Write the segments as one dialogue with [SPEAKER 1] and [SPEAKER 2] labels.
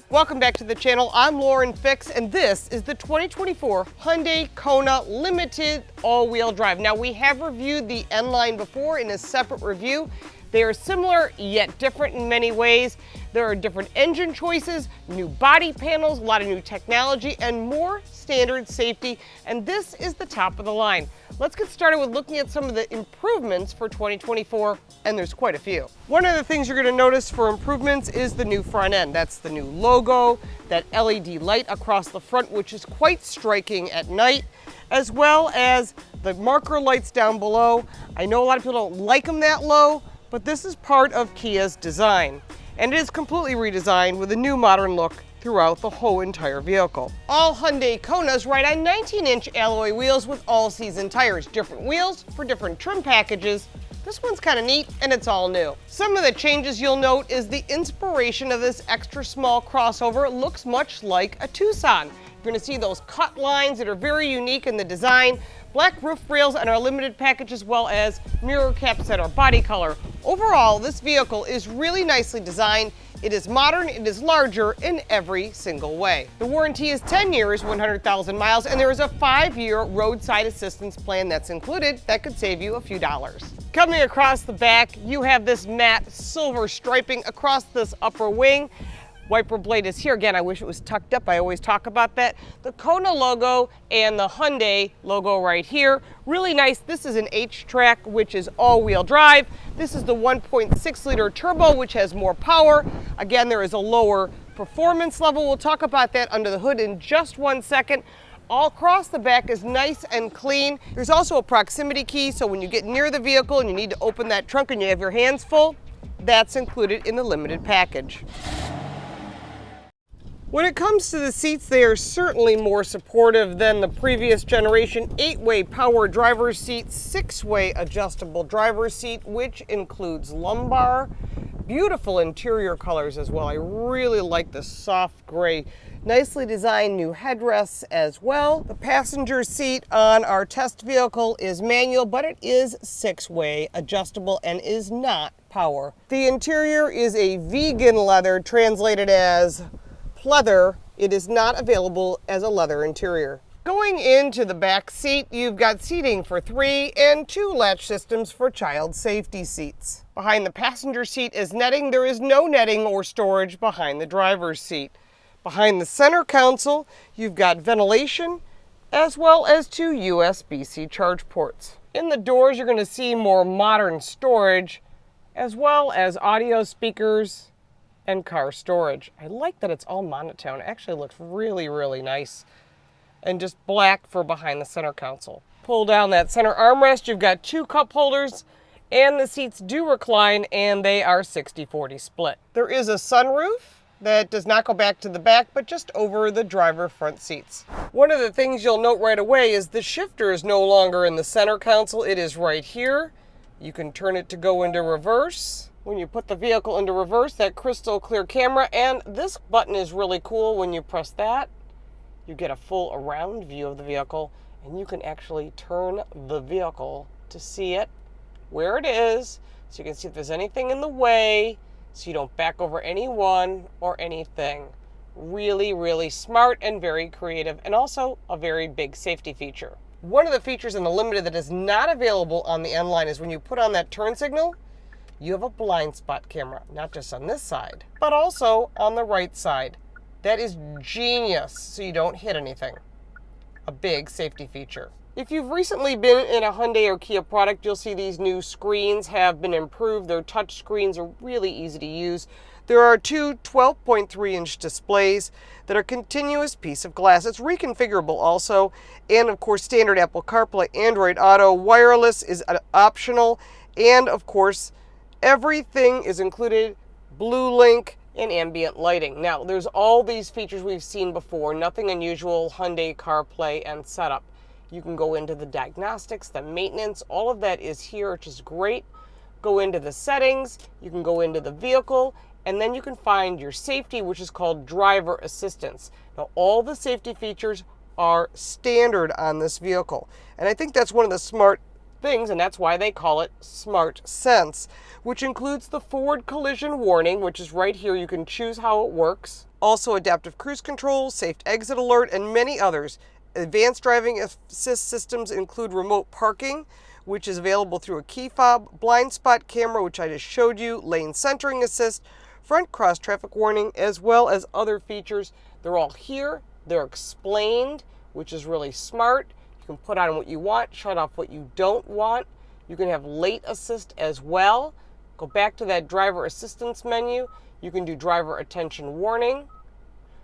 [SPEAKER 1] Welcome back to the channel. I'm Lauren Fix, and this is the 2024 Hyundai Kona Limited all-wheel drive. Now, we have reviewed the N-Line before in a separate review. They are similar yet different in many ways. There are different engine choices, new body panels, a lot of new technology, and more standard safety, and this is the top of the line. Let's get started with looking at some of the improvements for 2024, and there's quite a few. One of the things you're going to notice for improvements is the new front end. That's the new logo, that LED light across the front, which is quite striking at night, as well as the marker lights down below. I know a lot of people don't like them that low, but this is part of Kia's design, and it is completely redesigned with a new modern look throughout the whole entire vehicle. All Hyundai Konas ride on 19-inch alloy wheels with all-season tires, different wheels for different trim packages. This one's kind of neat, and it's all new. Some of the changes you'll note is the inspiration of this extra small crossover. It looks much like a Tucson. You're going to see those cut lines that are very unique in the design, black roof rails on our limited package, as well as mirror caps that are body color. Overall, this vehicle is really nicely designed. It is modern, it is larger in every single way. The warranty is 10 years, 100,000 miles, and there is a 5-year roadside assistance plan that's included that could save you a few dollars. Coming across the back, you have this matte silver striping across this upper wing. Wiper blade is here. Again, I wish it was tucked up. I always talk about that. The Kona logo and the Hyundai logo right here. Really nice. This is an H-Track, which is all-wheel drive. This is the 1.6-liter turbo, which has more power. Again, there is a lower performance level. We'll talk about that under the hood in just 1 second. All across the back is nice and clean. There's also a proximity key, so when you get near the vehicle and you need to open that trunk and you have your hands full, that's included in the limited package. When it comes to the seats, they are certainly more supportive than the previous generation. 8-way power driver's seat, 6-way adjustable driver's seat, which includes lumbar. Beautiful interior colors as well. I really like the soft gray. Nicely designed new headrests as well. The passenger seat on our test vehicle is manual, but it is 6-way adjustable and is not power. The interior is a vegan leather, translated as leather. It is not available as a leather interior. Going into the back seat, you've got seating for 3 and 2 latch systems for child safety seats. Behind the passenger seat is netting. There is no netting or storage behind the driver's seat. Behind the center console, you've got ventilation as well as 2 USB-C charge ports. In the doors, you're going to see more modern storage as well as audio speakers and car storage. I like that it's all monotone. It actually looks really, really nice. And just black for behind the center console. Pull down that center armrest. You've got 2 cup holders, and the seats do recline, and they are 60-40 split. There is a sunroof that does not go back to the back, but just over the driver front seats. One of the things you'll note right away is the shifter is no longer in the center console. It is right here. You can turn it to go into reverse. When you put the vehicle into reverse, that crystal clear camera, and this button is really cool. When you press that, you get a full around view of the vehicle, and you can actually turn the vehicle to see it where it is, so you can see if there's anything in the way, so you don't back over anyone or anything. Really, really smart and very creative, and also a very big safety feature. One of the features in the Limited that is not available on the N-Line is when you put on that turn signal, you have a blind spot camera, not just on this side, but also on the right side. That is genius, so you don't hit anything. A big safety feature. If you've recently been in a Hyundai or Kia product, you'll see these new screens have been improved. Their touch screens are really easy to use. There are 2 12.3-inch displays that are continuous piece of glass. It's reconfigurable also, and of course standard Apple CarPlay, Android Auto, wireless is optional, and of course everything is included, Blue Link and ambient lighting. Now, there's all these features we've seen before, nothing unusual, Hyundai CarPlay and setup. You can go into the diagnostics, the maintenance, all of that is here, which is great. Go into the settings, you can go into the vehicle, and then you can find your safety, which is called driver assistance. Now, all the safety features are standard on this vehicle. And I think that's one of the smart things, and that's why they call it Smart Sense, which includes the forward collision warning, which is right here. You can choose how it works. Also adaptive cruise control, safe exit alert, and many others. Advanced driving assist systems include remote parking, which is available through a key fob, blind spot camera, which I just showed you, lane centering assist, front cross traffic warning, as well as other features. They're all here. They're explained, which is really smart. You can put on what you want, shut off what you don't want. You can have late assist as well. Go back to that driver assistance menu. You can do driver attention warning.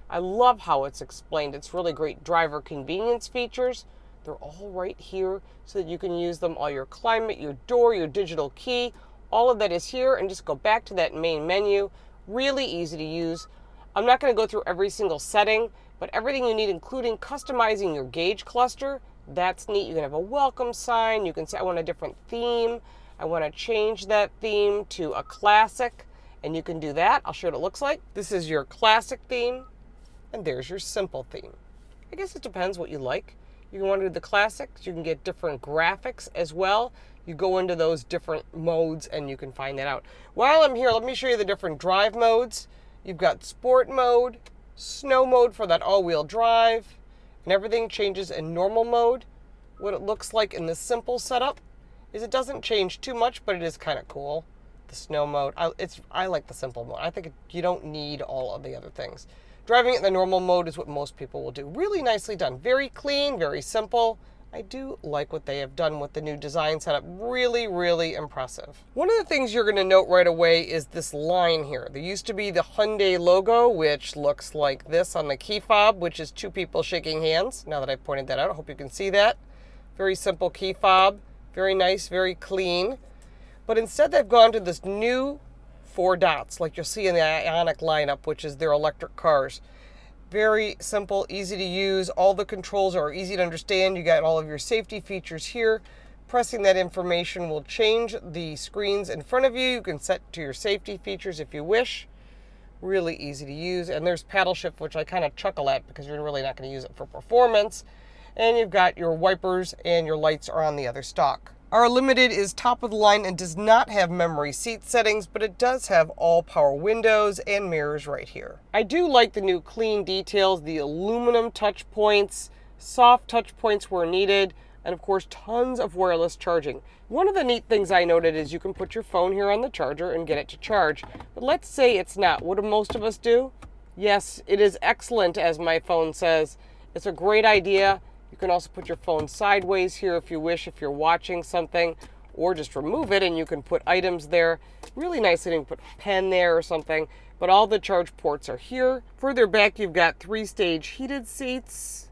[SPEAKER 1] I love how it's explained. It's really great driver convenience features. They're all right here so that you can use them. All your climate, your door, your digital key, all of that is here. And just go back to that main menu. Really easy to use. I'm not going to go through every single setting, but everything you need, including customizing your gauge cluster, that's neat. You can have a welcome sign. You can say, I want a different theme. I want to change that theme to a classic, and you can do that. I'll show you what it looks like. This is your classic theme, and there's your simple theme. I guess it depends what you like. You can want to do the classics. You can get different graphics as well. You go into those different modes, and you can find that out. While I'm here, let me show you the different drive modes. You've got sport mode, snow mode for that all-wheel drive, and everything changes in normal mode. What it looks like in the simple setup is it doesn't change too much, but it is kind of cool. The snow mode, I like the simple mode. I think you don't need all of the other things. Driving it in the normal mode is what most people will do. Really nicely done. Very clean, very simple. I do like what they have done with the new design setup. Really, really impressive. One of the things you're going to note right away is this line here. There used to be the Hyundai logo, which looks like this on the key fob, which is two people shaking hands. Now that I pointed that out, I hope you can see that. Very simple key fob. Very nice, very clean. But instead they've gone to this new 4 dots, like you'll see in the Ioniq lineup, which is their electric cars. Very simple, easy to use. All the controls are easy to understand. You got all of your safety features here. Pressing that information will change the screens in front of you. You can set to your safety features if you wish. Really easy to use. And there's paddle shift, which I kind of chuckle at because you're really not going to use it for performance. And you've got your wipers and your lights are on the other stalk. Our Limited is top of the line and does not have memory seat settings, but it does have all power windows and mirrors right here. I do like the new clean details, the aluminum touch points, soft touch points where needed, and of course tons of wireless charging. One of the neat things I noted is you can put your phone here on the charger and get it to charge. But let's say it's not. What do most of us do? Yes, it is excellent, as my phone says. It's a great idea. You can also put your phone sideways here if you wish, if you're watching something, or just remove it and you can put items there. Really nice that you can put a pen there or something, but all the charge ports are here. Further back, you've got 3-stage heated seats,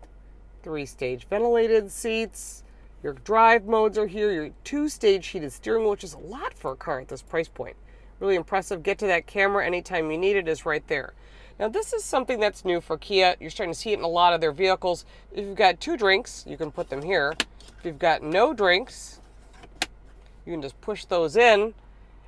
[SPEAKER 1] 3-stage ventilated seats. Your drive modes are here. Your 2-stage heated steering wheel, which is a lot for a car at this price point. Really impressive. Get to that camera anytime you need it, is right there. Now this is something that's new for Kia. You're starting to see it in a lot of their vehicles. If you've got 2 drinks, you can put them here. If you've got no drinks, you can just push those in.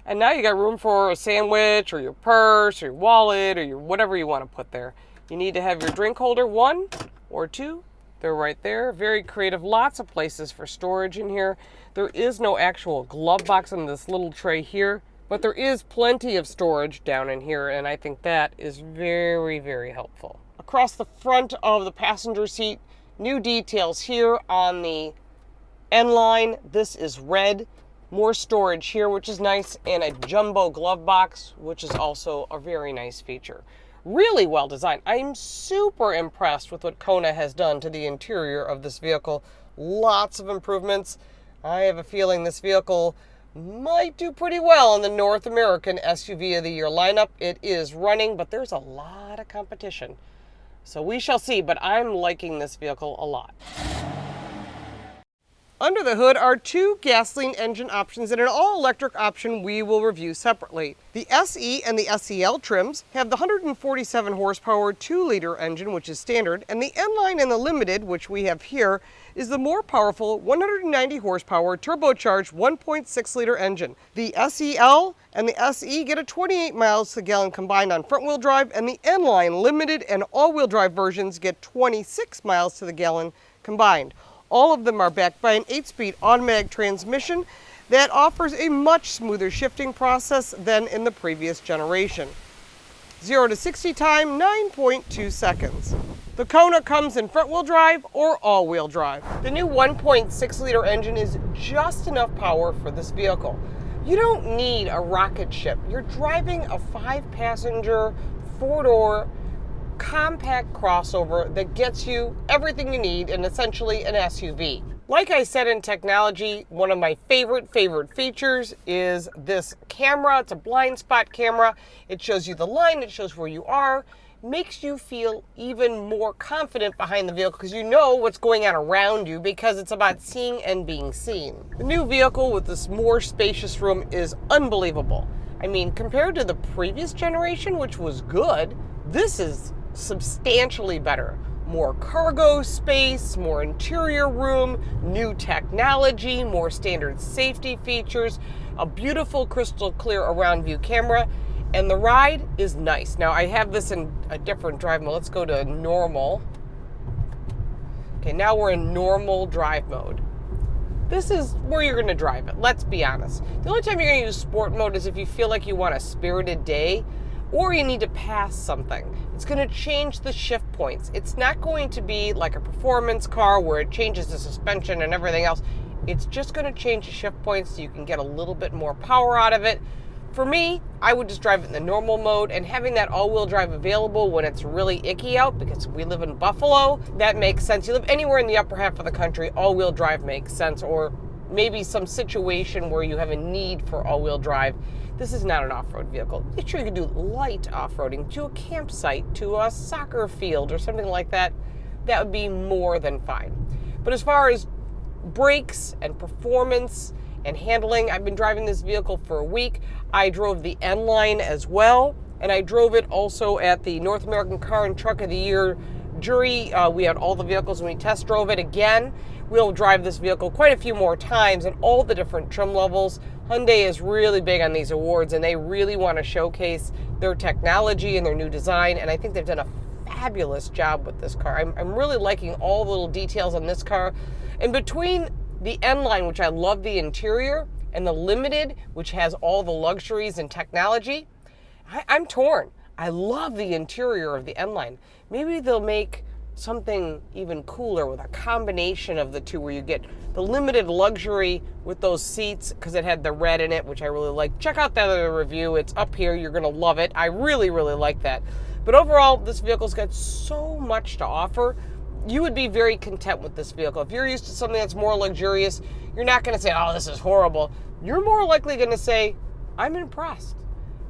[SPEAKER 1] And now you got room for a sandwich or your purse or your wallet or your whatever you want to put there. You need to have your drink holder, 1 or 2. They're right there. Very creative. Lots of places for storage in here. There is no actual glove box in this little tray here. But there is plenty of storage down in here, and I think that is very, very helpful. Across the front of the passenger seat, new details here on the N line. This is red. More storage here, which is nice, and a jumbo glove box, which is also a very nice feature. Really well designed. I'm super impressed with what Kona has done to the interior of this vehicle. Lots of improvements. I have a feeling this vehicle might do pretty well in the North American SUV of the Year lineup. It is running, but there's a lot of competition. So we shall see, but I'm liking this vehicle a lot. Under the hood are 2 gasoline engine options and an all-electric option we will review separately. The SE and the SEL trims have the 147 horsepower 2-liter engine, which is standard, and the N-Line and the Limited, which we have here, is the more powerful 190 horsepower turbocharged 1.6-liter engine. The SEL and the SE get a 28 miles to the gallon combined on front-wheel drive, and the N-Line Limited and all-wheel drive versions get 26 miles to the gallon combined. All of them are backed by an 8-speed automatic transmission that offers a much smoother shifting process than in the previous generation. 0 to 60 time, 9.2 seconds. The Kona comes in front-wheel drive or all-wheel drive. The new 1.6-liter engine is just enough power for this vehicle. You don't need a rocket ship. You're driving a 5-passenger, 4-door, compact crossover that gets you everything you need in essentially an SUV. Like I said in technology, one of my favorite features is this camera. It's a blind spot camera. It shows you the line, it shows where you are, makes you feel even more confident behind the vehicle because you know what's going on around you because it's about seeing and being seen. The new vehicle with this more spacious room is unbelievable. I mean, compared to the previous generation, which was good, this is substantially better. More cargo space, more interior room, new technology, more standard safety features, a beautiful crystal clear around view camera, and the ride is nice. Now I have this in a different drive mode. Let's go to normal. Okay, now we're in normal drive mode. This is where you're gonna drive it, let's be honest. The only time you're gonna use sport mode is if you feel like you want a spirited day or you need to pass something. It's gonna change the shift points. It's not going to be like a performance car where it changes the suspension and everything else. It's just gonna change the shift points so you can get a little bit more power out of it. For me, I would just drive it in the normal mode, and having that all-wheel drive available when it's really icky out, because we live in Buffalo, that makes sense. You live anywhere in the upper half of the country, all-wheel drive makes sense, or maybe some situation where you have a need for all-wheel drive. This is not an off-road vehicle. Sure, you can do light off-roading to a campsite, to a soccer field, or something like that. That would be more than fine. But as far as brakes and performance and handling, I've been driving this vehicle for a week. I drove the N-Line as well, and I drove it also at the North American Car and Truck of the Year jury. We had all the vehicles when we test drove it again. We'll drive this vehicle quite a few more times in all the different trim levels. Hyundai is really big on these awards, and they really want to showcase their technology and their new design, and I think they've done a fabulous job with this car. I'm really liking all the little details on this car. And between the N-Line, which I love the interior, and the Limited, which has all the luxuries and technology, I'm torn. I love the interior of the N-Line. Maybe they'll make something even cooler with a combination of the two, where you get the Limited luxury with those seats, because it had the red in it, which I really like. Check out that other review. It's up here. You're going to love it. I really, really like that. But overall, this vehicle's got so much to offer. You would be very content with this vehicle. If you're used to something that's more luxurious, you're not going to say, oh, this is horrible. You're more likely going to say, I'm impressed.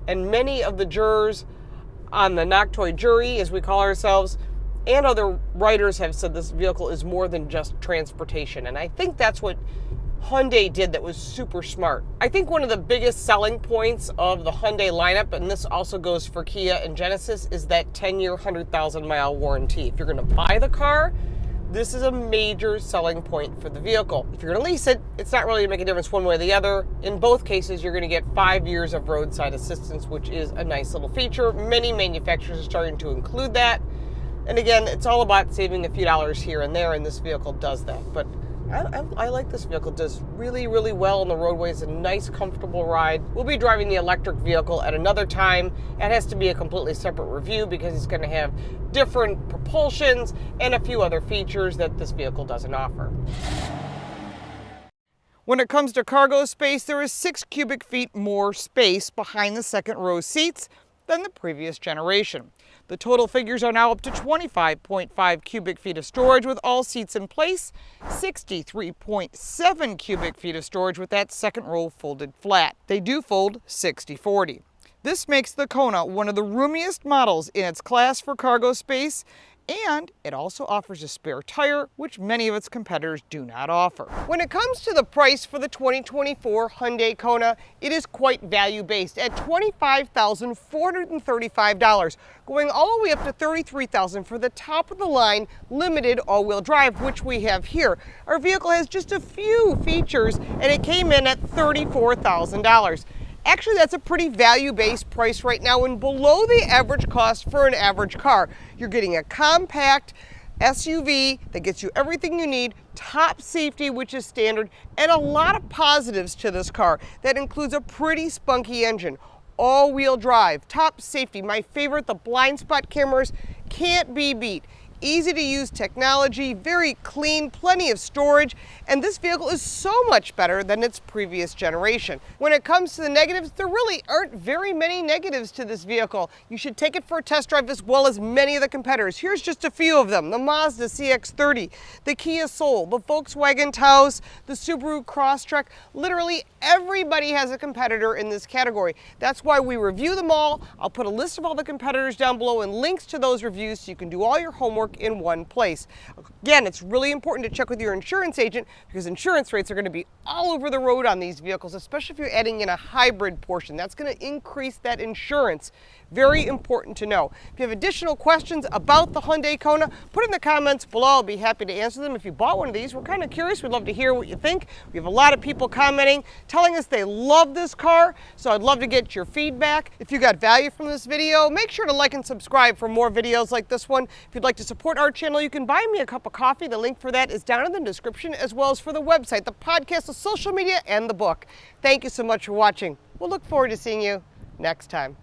[SPEAKER 1] And many of the jurors on the Noctoy jury, as we call ourselves, and other writers have said this vehicle is more than just transportation. And I think that's what Hyundai did that was super smart. I think one of the biggest selling points of the Hyundai lineup, and this also goes for Kia and Genesis, is that 10-year, 100,000-mile warranty. If you're going to buy the car, this is a major selling point for the vehicle. If you're going to lease it, it's not really going to make a difference one way or the other. In both cases, you're going to get 5 years of roadside assistance, which is a nice little feature. Many manufacturers are starting to include that. And again, it's all about saving a few dollars here and there, and this vehicle does that. But I like this vehicle. It does really, really well on the roadways. A nice, comfortable ride. We'll be driving the electric vehicle at another time. It has to be a completely separate review because it's going to have different propulsions and a few other features that this vehicle doesn't offer. When it comes to cargo space, there is 6 cubic feet more space behind the second row seats than the previous generation. The total figures are now up to 25.5 cubic feet of storage with all seats in place, 63.7 cubic feet of storage with that second row folded flat. They do fold 60/40. This makes the Kona one of the roomiest models in its class for cargo space, and it also offers a spare tire, which many of its competitors do not offer. When it comes to the price for the 2024 Hyundai Kona, it is quite value-based at $25,435, going all the way up to $33,000 for the top-of-the-line limited all-wheel drive, which we have here. Our vehicle has just a few features, and it came in at $34,000. Actually, that's a pretty value-based price right now and below the average cost for an average car. You're getting a compact, SUV that gets you everything you need, top safety, which is standard, and a lot of positives to this car. That includes a pretty spunky engine, all-wheel drive, top safety. My favorite, the blind spot cameras, can't be beat. Easy to use technology, very clean, plenty of storage, and this vehicle is so much better than its previous generation. When it comes to the negatives, there really aren't very many negatives to this vehicle. You should take it for a test drive as well as many of the competitors. Here's just a few of them: the Mazda CX-30, the Kia Soul, the Volkswagen Taos, the Subaru Crosstrek. Literally everybody has a competitor in this category. That's why we review them all. I'll put a list of all the competitors down below and links to those reviews so you can do all your homework in one place. Again, it's really important to check with your insurance agent because insurance rates are going to be all over the road on these vehicles, especially if you're adding in a hybrid portion. That's going to increase that insurance. Very important to know. If you have additional questions about the Hyundai Kona, put in the comments below. I'll be happy to answer them. If you bought one of these, we're kind of curious. We'd love to hear what you think. We have a lot of people commenting, telling us they love this car, so I'd love to get your feedback. If you got value from this video, make sure to like and subscribe for more videos like this one. If you'd like to support our channel, you can buy me a cup of coffee. The link for that is down in the description, as well as for the website, the podcast, the social media, and the book. Thank you so much for watching. We'll look forward to seeing you next time.